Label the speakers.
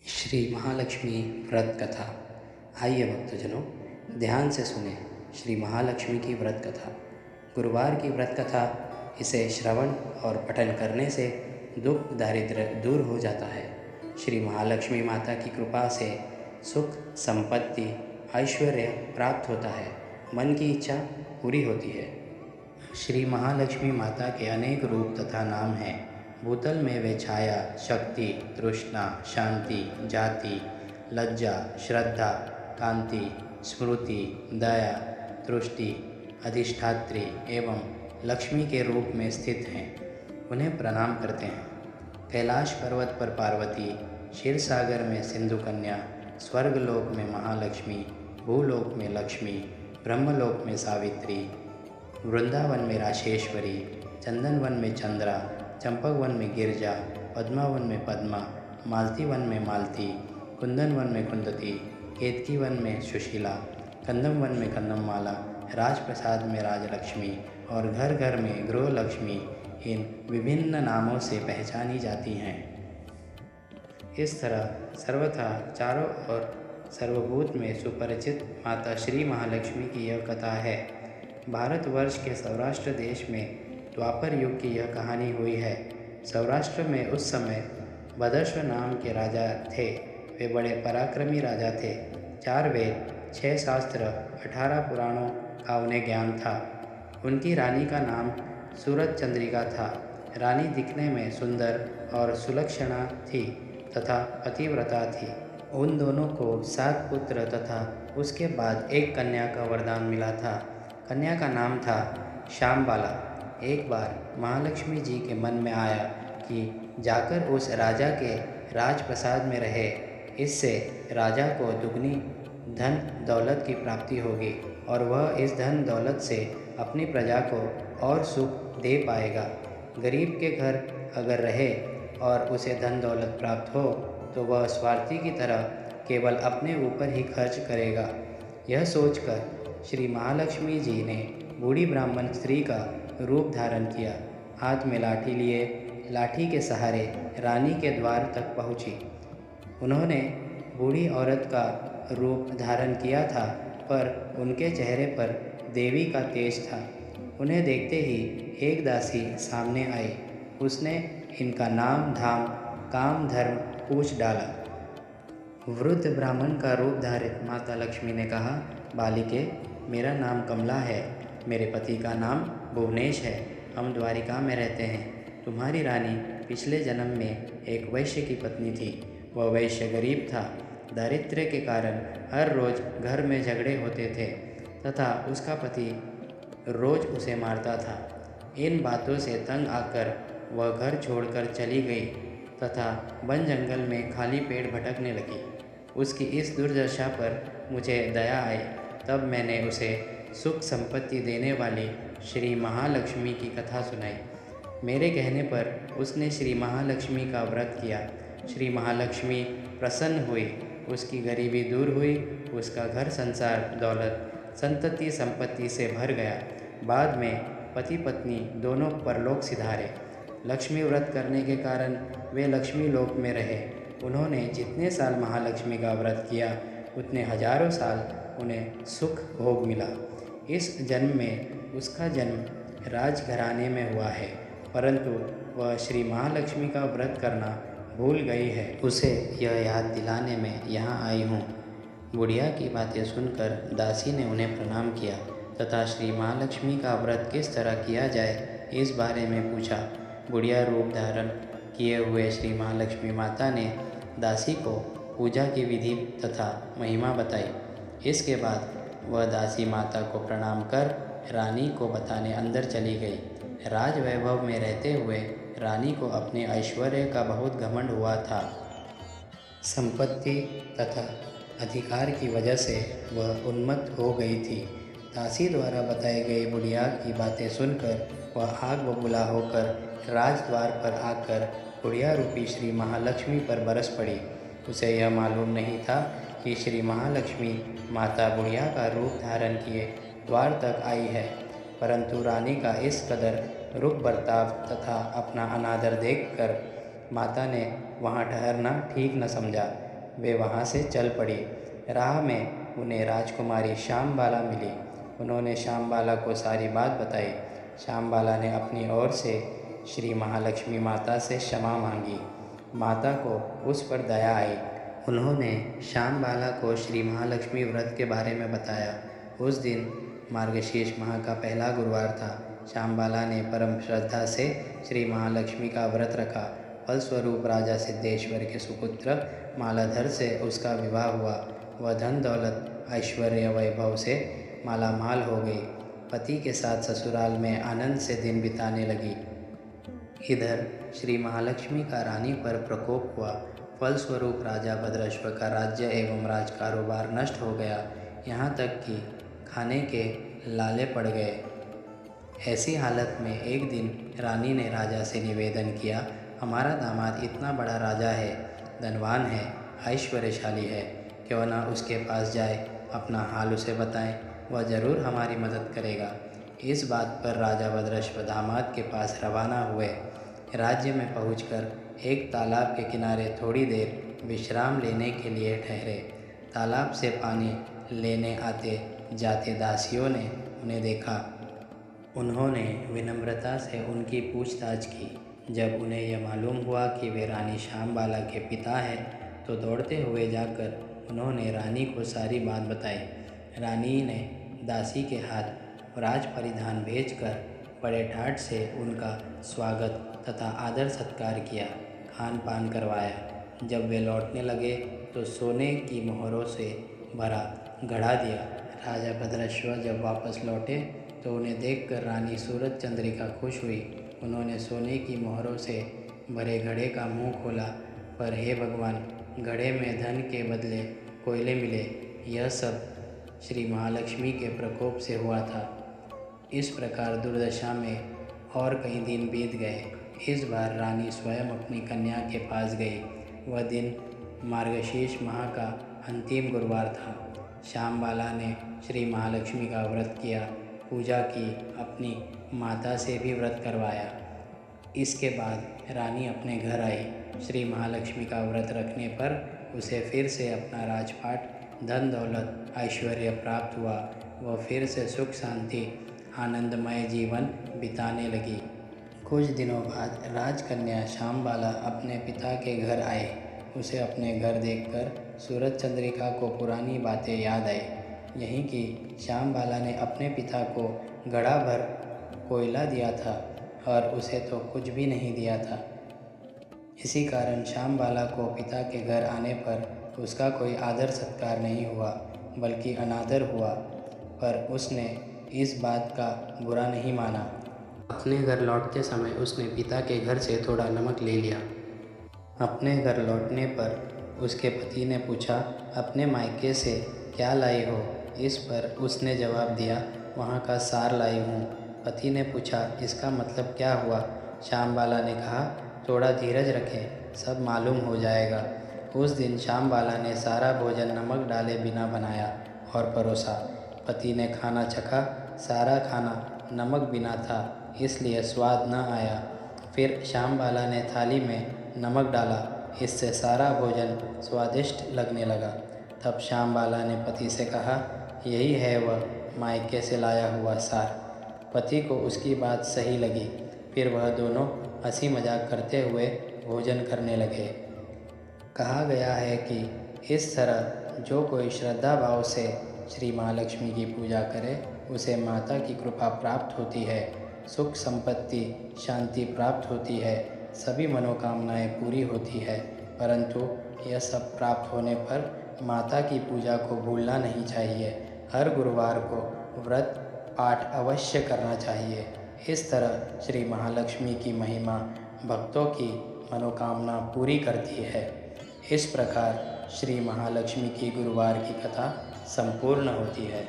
Speaker 1: श्री महालक्ष्मी व्रत कथा। आइए भक्तजनों, ध्यान से सुने श्री महालक्ष्मी की व्रत कथा। गुरुवार की व्रत कथा, इसे श्रवण और पठन करने से दुख दारिद्र्य दूर हो जाता है। श्री महालक्ष्मी माता की कृपा से सुख, संपत्ति, ऐश्वर्य प्राप्त होता है। मन की इच्छा पूरी होती है। श्री महालक्ष्मी माता के अनेक रूप तथा नाम हैं। भूतल में वे छाया, शक्ति, तृष्णा, शांति, जाति, लज्जा, श्रद्धा, कांति, स्मृति, दया, तुष्टि, अधिष्ठात्री एवं लक्ष्मी के रूप में स्थित हैं। उन्हें प्रणाम करते हैं। कैलाश पर्वत पर पार्वती, क्षीर सागर में सिंधु कन्या, स्वर्गलोक में महालक्ष्मी, भूलोक में लक्ष्मी, ब्रह्मलोक में सावित्री, वृंदावन में राशेश्वरी, चंदनवन में चंद्रा, चंपकवन में गिरजा, पद्मावन में पद्मा, मालती वन में मालती, कुंदनवन में कुंदती, केतकीवन में सुशीला, कंदमवन में कंदममाला, राजप्रसाद में राजलक्ष्मी और घर घर में गृहलक्ष्मी इन विभिन्न नामों से पहचानी जाती हैं। इस तरह सर्वथा चारों ओर सर्वभूत में सुपरिचित माता श्री महालक्ष्मी की यह कथा है। भारतवर्ष के सौराष्ट्र देश में द्वापर युग की यह कहानी हुई है। सौराष्ट्र में उस समय भद्रश्व नाम के राजा थे। वे बड़े पराक्रमी राजा थे। 4 वेद, 6 शास्त्र, 18 पुराणों का उन्हें ज्ञान था। उनकी रानी का नाम सूरज चंद्रिका था। रानी दिखने में सुंदर और सुलक्षणा थी तथा पतिव्रता थी। उन दोनों को 7 पुत्र तथा उसके बाद एक कन्या का वरदान मिला था। कन्या का नाम था श्यामबाला। एक बार महालक्ष्मी जी के मन में आया कि जाकर उस राजा के राजप्रसाद में रहे। इससे राजा को दुगनी धन दौलत की प्राप्ति होगी और वह इस धन दौलत से अपनी प्रजा को और सुख दे पाएगा। गरीब के घर अगर रहे और उसे धन दौलत प्राप्त हो तो वह स्वार्थी की तरह केवल अपने ऊपर ही खर्च करेगा। यह सोचकर श्री महालक्ष्मी जी ने बूढ़ी ब्राह्मण स्त्री का रूप धारण किया। हाथ में लाठी लिए लाठी के सहारे रानी के द्वार तक पहुंची। उन्होंने बूढ़ी औरत का रूप धारण किया था, पर उनके चेहरे पर देवी का तेज था। उन्हें देखते ही एक दासी सामने आई। उसने इनका नाम धाम, काम, धर्म पूछ डाला। वृद्ध ब्राह्मण का रूप धारित माता लक्ष्मी ने कहा, बालिके, मेरा नाम कमला है। मेरे पति का नाम भुवनेश है। हम द्वारिका में रहते हैं। तुम्हारी रानी पिछले जन्म में एक वैश्य की पत्नी थी। वह वैश्य गरीब था। दारिद्र्य के कारण हर रोज़ घर में झगड़े होते थे तथा उसका पति रोज़ उसे मारता था। इन बातों से तंग आकर वह घर छोड़कर चली गई तथा वन जंगल में खाली पेट भटकने लगी। उसकी इस दुर्दशा पर मुझे दया आई। तब मैंने उसे सुख संपत्ति देने वाली श्री महालक्ष्मी की कथा सुनाई। मेरे कहने पर उसने श्री महालक्ष्मी का व्रत किया। श्री महालक्ष्मी प्रसन्न हुई। उसकी गरीबी दूर हुई। उसका घर संसार, दौलत, संतति संपत्ति से भर गया। बाद में पति पत्नी दोनों परलोक सिधारे। लक्ष्मी व्रत करने के कारण वे लक्ष्मी लोक में रहे। उन्होंने जितने साल महालक्ष्मी का व्रत किया उतने हजारों साल उन्हें सुख भोग मिला। इस जन्म में उसका जन्म राजघराने में हुआ है, परंतु वह श्री महालक्ष्मी का व्रत करना भूल गई है। उसे यह याद दिलाने में यहाँ आई हूँ। बुढ़िया की बातें सुनकर दासी ने उन्हें प्रणाम किया तथा श्री महालक्ष्मी का व्रत किस तरह किया जाए इस बारे में पूछा। बुढ़िया रूप धारण किए हुए श्री महालक्ष्मी माता ने दासी को पूजा की विधि तथा महिमा बताई। इसके बाद वह दासी माता को प्रणाम कर रानी को बताने अंदर चली गई। राज वैभव में रहते हुए रानी को अपने ऐश्वर्य का बहुत घमंड हुआ था। संपत्ति तथा अधिकार की वजह से वह उन्मत्त हो गई थी। दासी द्वारा बताई गई बुढ़िया की बातें सुनकर वह आग बबूला होकर राजद्वार पर आकर बुढ़िया रूपी श्री महालक्ष्मी पर बरस पड़ी। उसे यह मालूम नहीं था कि श्री महालक्ष्मी माता बुढ़िया का रूप धारण किए द्वार तक आई है, परंतु रानी का इस कदर रुख बर्ताव तथा अपना अनादर देखकर माता ने वहाँ ठहरना ठीक न समझा। वे वहाँ से चल पड़ी। राह में उन्हें राजकुमारी श्यामबाला मिली। उन्होंने श्यामबाला को सारी बात बताई। श्यामबाला ने अपनी ओर से श्री महालक्ष्मी माता से क्षमा मांगी। माता को उस पर दया आई। उन्होंने श्यामबाला को श्री महालक्ष्मी व्रत के बारे में बताया। उस दिन मार्गशीर्ष माह का पहला गुरुवार था। श्यामबाला ने परम श्रद्धा से श्री महालक्ष्मी का व्रत रखा। फलस्वरूप राजा सिद्धेश्वर के सुपुत्र मालाधर से उसका विवाह हुआ। वह धन दौलत ऐश्वर्य वैभव से मालामाल हो गई। पति के साथ ससुराल में आनंद से दिन बिताने लगी। इधर श्री महालक्ष्मी का रानी पर प्रकोप हुआ। फलस्वरूप राजा भद्रश्व का राज्य एवं राज कारोबार नष्ट हो गया। यहाँ तक कि खाने के लाले पड़ गए। ऐसी हालत में एक दिन रानी ने राजा से निवेदन किया, हमारा दामाद इतना बड़ा राजा है, धनवान है, ऐश्वर्यशाली है, क्यों ना उसके पास जाए, अपना हाल उसे बताएं, वह जरूर हमारी मदद करेगा। इस बात पर राजा भद्रश्व दामाद के पास रवाना हुए। राज्य में पहुंचकर एक तालाब के किनारे थोड़ी देर विश्राम लेने के लिए ठहरे। तालाब से पानी लेने आते जाते दासियों ने उन्हें देखा। उन्होंने विनम्रता से उनकी पूछताछ की। जब उन्हें यह मालूम हुआ कि वे रानी श्यामबाला के पिता हैं, तो दौड़ते हुए जाकर उन्होंने रानी को सारी बात बताई। रानी ने दासी के हाथ राज परिधान भेजकर बड़े ठाट से उनका स्वागत तथा आदर सत्कार किया, खान पान करवाया। जब वे लौटने लगे तो सोने की मोहरों से भरा घड़ा दिया। राजा भद्रश्व जब वापस लौटे तो उन्हें देखकर रानी सूरज चंद्रिका खुश हुई। उन्होंने सोने की मोहरों से भरे घड़े का मुंह खोला, पर हे भगवान, घड़े में धन के बदले कोयले मिले। यह सब श्री महालक्ष्मी के प्रकोप से हुआ था। इस प्रकार दुर्दशा में और कई दिन बीत गए। इस बार रानी स्वयं अपनी कन्या के पास गई। वह दिन मार्गशीर्ष माह का अंतिम गुरुवार था। श्यामबाला ने श्री महालक्ष्मी का व्रत किया, पूजा की, अपनी माता से भी व्रत करवाया। इसके बाद रानी अपने घर आई। श्री महालक्ष्मी का व्रत रखने पर उसे फिर से अपना राजपाट, धन दौलत, ऐश्वर्य प्राप्त हुआ। वह फिर से सुख शांति आनंदमय जीवन बिताने लगी। कुछ दिनों बाद राजकन्या श्यामबाला अपने पिता के घर आई। उसे अपने घर देखकर सूरज चंद्रिका को पुरानी बातें याद आई। यहीं कि श्यामबाला ने अपने पिता को घड़ा भर कोयला दिया था और उसे तो कुछ भी नहीं दिया था। इसी कारण श्यामबाला को पिता के घर आने पर उसका कोई आदर सत्कार नहीं हुआ, बल्कि अनादर हुआ। पर उसने इस बात का बुरा नहीं माना। अपने घर लौटते समय उसने पिता के घर से थोड़ा नमक ले लिया। अपने घर लौटने पर उसके पति ने पूछा, अपने मायके से क्या लाई हो? इस पर उसने जवाब दिया, वहाँ का सार लाई हूँ। पति ने पूछा, इसका मतलब क्या हुआ? श्यामबाला ने कहा, थोड़ा धीरज रखें, सब मालूम हो जाएगा। उस दिन श्यामबाला ने सारा भोजन नमक डाले बिना बनाया और परोसा। पति ने खाना चखा, सारा खाना नमक बिना था, इसलिए स्वाद न आया। फिर श्यामबाला ने थाली में नमक डाला, इससे सारा भोजन स्वादिष्ट लगने लगा। तब श्यामबाला ने पति से कहा, यही है वह मायके से लाया हुआ सार। पति को उसकी बात सही लगी। फिर वह दोनों हंसी मजाक करते हुए भोजन करने लगे। कहा गया है कि इस तरह जो कोई श्रद्धा भाव से श्री महालक्ष्मी की पूजा करे, उसे माता की कृपा प्राप्त होती है, सुख संपत्ति शांति प्राप्त होती है, सभी मनोकामनाएं पूरी होती है। परंतु यह सब प्राप्त होने पर माता की पूजा को भूलना नहीं चाहिए। हर गुरुवार को व्रत पाठ अवश्य करना चाहिए। इस तरह श्री महालक्ष्मी की महिमा भक्तों की मनोकामना पूरी करती है। इस प्रकार श्री महालक्ष्मी की गुरुवार की कथा संपूर्ण होती है।